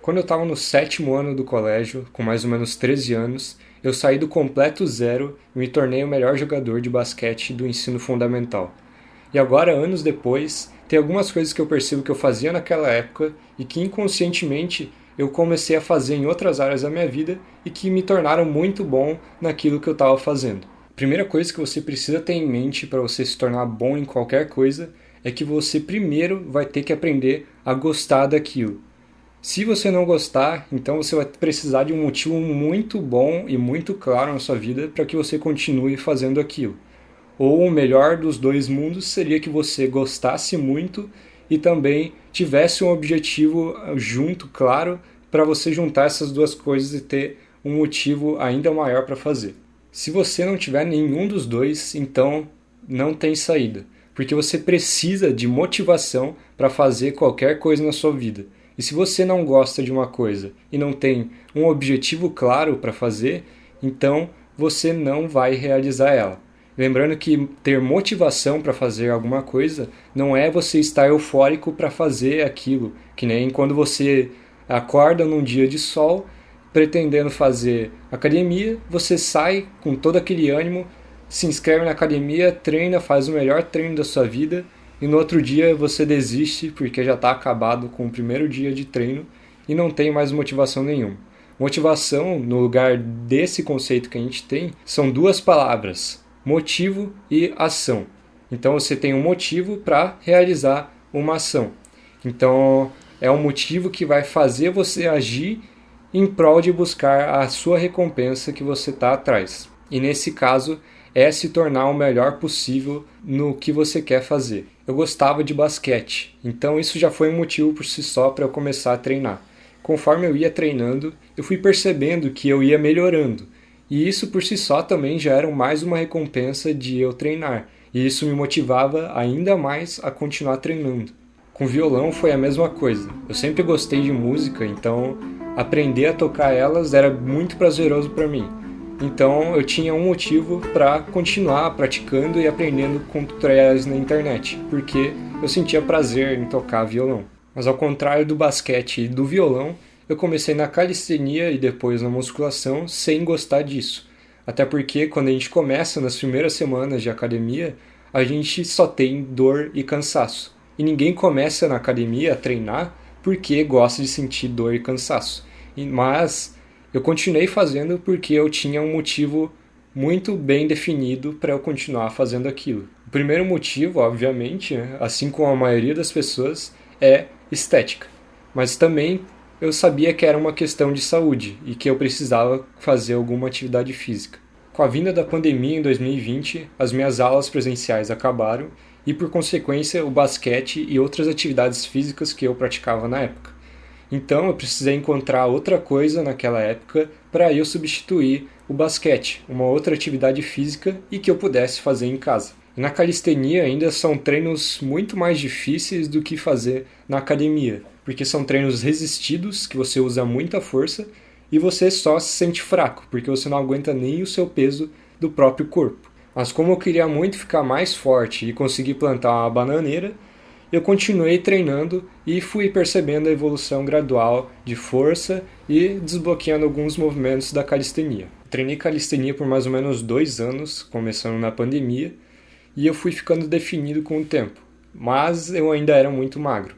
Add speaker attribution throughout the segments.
Speaker 1: Quando eu estava no sétimo ano do colégio, com mais ou menos 13 anos, eu saí do completo zero e me tornei o melhor jogador de basquete do ensino fundamental. E agora, anos depois, tem algumas coisas que eu percebo que eu fazia naquela época e que inconscientemente eu comecei a fazer em outras áreas da minha vida e que me tornaram muito bom naquilo que eu estava fazendo. A primeira coisa que você precisa ter em mente para você se tornar bom em qualquer coisa é que você primeiro vai ter que aprender a gostar daquilo. Se você não gostar, então você vai precisar de um motivo muito bom e muito claro na sua vida para que você continue fazendo aquilo. Ou o melhor dos dois mundos seria que você gostasse muito e também tivesse um objetivo junto, claro, para você juntar essas duas coisas e ter um motivo ainda maior para fazer. Se você não tiver nenhum dos dois, então não tem saída, porque você precisa de motivação para fazer qualquer coisa na sua vida. E se você não gosta de uma coisa e não tem um objetivo claro para fazer, então você não vai realizar ela. Lembrando que ter motivação para fazer alguma coisa não é você estar eufórico para fazer aquilo, que nem quando você acorda num dia de sol pretendendo fazer academia, você sai com todo aquele ânimo, se inscreve na academia, treina, faz o melhor treino da sua vida e no outro dia você desiste porque já está acabado com o primeiro dia de treino e não tem mais motivação nenhuma. Motivação, no lugar desse conceito que a gente tem, são duas palavras: motivo e ação. Então você tem um motivo para realizar uma ação. Então é um motivo que vai fazer você agir em prol de buscar a sua recompensa que você está atrás. E nesse caso é se tornar o melhor possível no que você quer fazer. Eu gostava de basquete, então isso já foi um motivo por si só para eu começar a treinar. Conforme eu ia treinando, eu fui percebendo que eu ia melhorando. E isso por si só também já era mais uma recompensa de eu treinar. E isso me motivava ainda mais a continuar treinando. Com violão foi a mesma coisa. Eu sempre gostei de música, então aprender a tocar elas era muito prazeroso para mim. Então eu tinha um motivo para continuar praticando e aprendendo com tutoriais na internet, porque eu sentia prazer em tocar violão. Mas ao contrário do basquete e do violão, eu comecei na calistenia e depois na musculação sem gostar disso. Até porque quando a gente começa nas primeiras semanas de academia, a gente só tem dor e cansaço. E ninguém começa na academia a treinar porque gosta de sentir dor e cansaço. Mas eu continuei fazendo porque eu tinha um motivo muito bem definido para eu continuar fazendo aquilo. O primeiro motivo, obviamente, assim como a maioria das pessoas, é estética. Mas também eu sabia que era uma questão de saúde e que eu precisava fazer alguma atividade física. Com a vinda da pandemia em 2020, as minhas aulas presenciais acabaram e, por consequência, o basquete e outras atividades físicas que eu praticava na época. Então eu precisei encontrar outra coisa naquela época para eu substituir o basquete, uma outra atividade física e que eu pudesse fazer em casa. E na calistenia ainda são treinos muito mais difíceis do que fazer na academia, porque são treinos resistidos, que você usa muita força e você só se sente fraco, porque você não aguenta nem o seu peso do próprio corpo. Mas como eu queria muito ficar mais forte e conseguir plantar uma bananeira, eu continuei treinando e fui percebendo a evolução gradual de força e desbloqueando alguns movimentos da calistenia. Treinei calistenia por mais ou menos 2 anos, começando na pandemia, e eu fui ficando definido com o tempo, mas eu ainda era muito magro.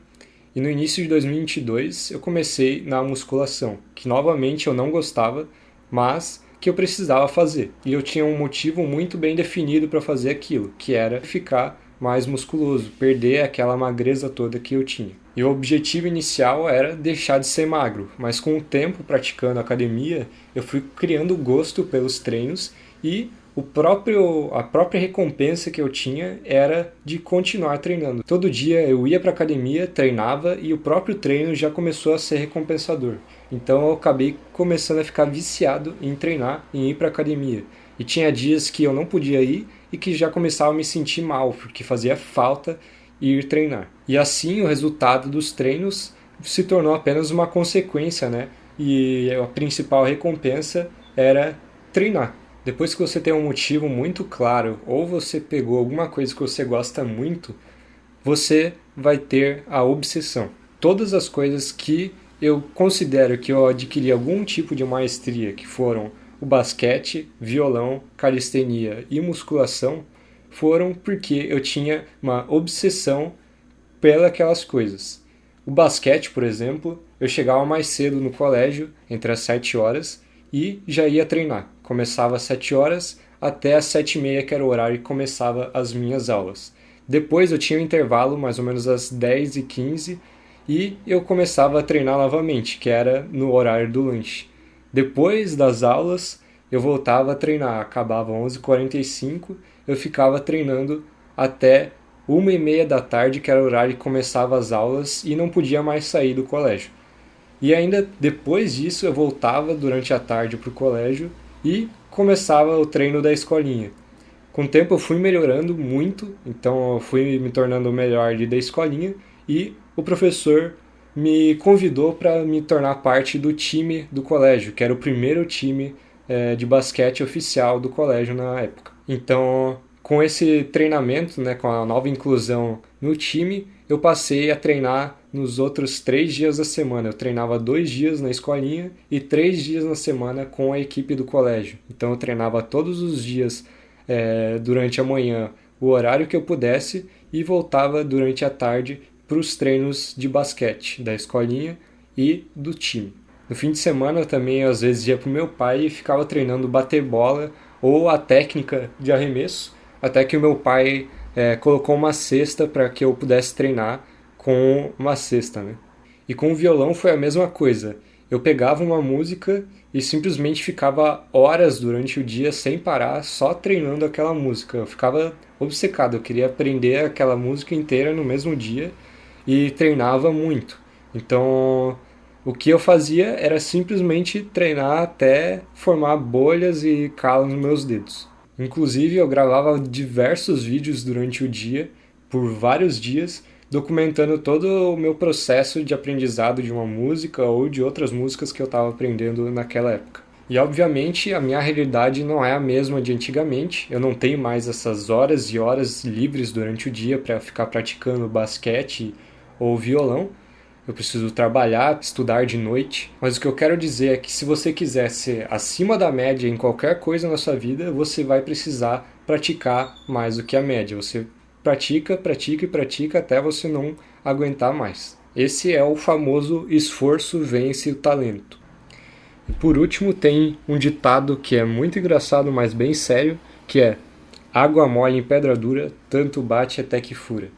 Speaker 1: E no início de 2022 eu comecei na musculação, que novamente eu não gostava, mas que eu precisava fazer. E eu tinha um motivo muito bem definido para fazer aquilo, que era ficar mais musculoso, perder aquela magreza toda que eu tinha. E o objetivo inicial era deixar de ser magro, mas com o tempo praticando academia, eu fui criando gosto pelos treinos e a própria recompensa que eu tinha era de continuar treinando. Todo dia eu ia para a academia, treinava e o próprio treino já começou a ser recompensador. Então eu acabei começando a ficar viciado em treinar e ir para a academia. E tinha dias que eu não podia ir e que já começava a me sentir mal, porque fazia falta ir treinar. E assim o resultado dos treinos se tornou apenas uma consequência, né? E a principal recompensa era treinar. Depois que você tem um motivo muito claro, ou você pegou alguma coisa que você gosta muito, você vai ter a obsessão. Todas as coisas que eu considero que eu adquiri algum tipo de maestria, que foram o basquete, violão, calistenia e musculação, foram porque eu tinha uma obsessão pelas coisas. O basquete, por exemplo, eu chegava mais cedo no colégio, entre as 7 horas, e já ia treinar. Começava às 7 horas até às 7h30, que era o horário que começava as minhas aulas. Depois eu tinha um intervalo, mais ou menos às 10h15, e eu começava a treinar novamente, que era no horário do lanche. Depois das aulas, eu voltava a treinar. Acabava às 11h45, eu ficava treinando até 1h30 da tarde, que era o horário que começava as aulas, e não podia mais sair do colégio. E ainda depois disso, eu voltava durante a tarde para o colégio e começava o treino da escolinha. Com o tempo eu fui melhorando muito, então eu fui me tornando o melhor ali da escolinha, e o professor me convidou para me tornar parte do time do colégio, que era o primeiro time de basquete oficial do colégio na época. Então, com esse treinamento, né, com a nova inclusão no time, eu passei a treinar nos outros 3 dias da semana. Eu treinava 2 dias na escolinha e 3 dias na semana com a equipe do colégio. Então eu treinava todos os dias durante a manhã o horário que eu pudesse e voltava durante a tarde para os treinos de basquete da escolinha e do time. No fim de semana também às vezes ia para o meu pai e ficava treinando bater bola ou a técnica de arremesso, até que o meu pai colocou uma cesta para que eu pudesse treinar com uma cesta, né? E com o violão foi a mesma coisa. Eu pegava uma música e simplesmente ficava horas durante o dia sem parar, só treinando aquela música. Eu ficava obcecado, eu queria aprender aquela música inteira no mesmo dia e treinava muito. Então, o que eu fazia era simplesmente treinar até formar bolhas e calos nos meus dedos. Inclusive, eu gravava diversos vídeos durante o dia, por vários dias, documentando todo o meu processo de aprendizado de uma música ou de outras músicas que eu estava aprendendo naquela época. E, obviamente, a minha realidade não é a mesma de antigamente. Eu não tenho mais essas horas e horas livres durante o dia para ficar praticando basquete ou violão. Eu preciso trabalhar, estudar de noite. Mas o que eu quero dizer é que se você quiser ser acima da média em qualquer coisa na sua vida, você vai precisar praticar mais do que a média. Você pratica, pratica e pratica até você não aguentar mais. Esse é o famoso esforço vence o talento. E por último tem um ditado que é muito engraçado, mas bem sério, que é: água mole em pedra dura, tanto bate até que fura.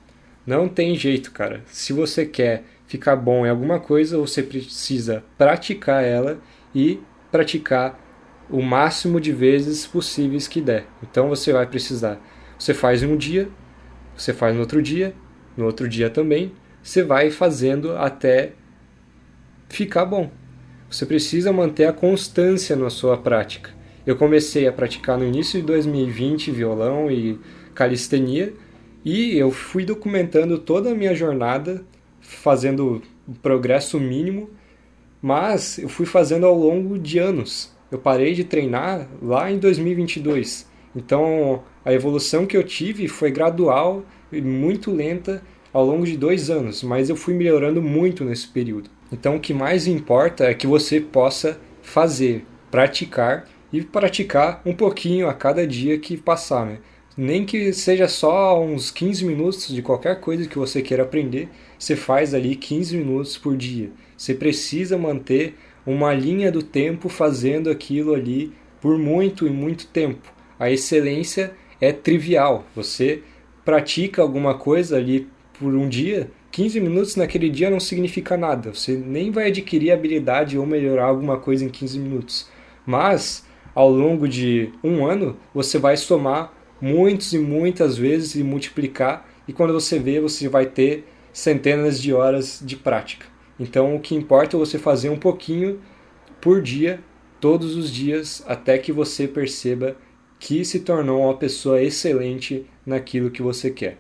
Speaker 1: Não tem jeito, cara. Se você quer ficar bom em alguma coisa, você precisa praticar ela e praticar o máximo de vezes possíveis que der. Então você vai precisar. Você faz em um dia, você faz no outro dia também, você vai fazendo até ficar bom. Você precisa manter a constância na sua prática. Eu comecei a praticar no início de 2020 violão e calistenia, e eu fui documentando toda a minha jornada, fazendo o progresso mínimo, mas eu fui fazendo ao longo de anos. Eu parei de treinar lá em 2022. Então, a evolução que eu tive foi gradual e muito lenta ao longo de 2 anos, mas eu fui melhorando muito nesse período. Então, o que mais importa é que você possa fazer, praticar e praticar um pouquinho a cada dia que passar, né? Nem que seja só uns 15 minutos de qualquer coisa que você queira aprender, você faz ali 15 minutos por dia. Você precisa manter uma linha do tempo fazendo aquilo ali por muito e muito tempo. A excelência é trivial. Você pratica alguma coisa ali por um dia, 15 minutos naquele dia não significa nada. Você nem vai adquirir habilidade ou melhorar alguma coisa em 15 minutos. Mas, ao longo de um ano, você vai somar muitas e muitas vezes e multiplicar, e quando você vê, você vai ter centenas de horas de prática. Então, o que importa é você fazer um pouquinho por dia, todos os dias, até que você perceba que se tornou uma pessoa excelente naquilo que você quer.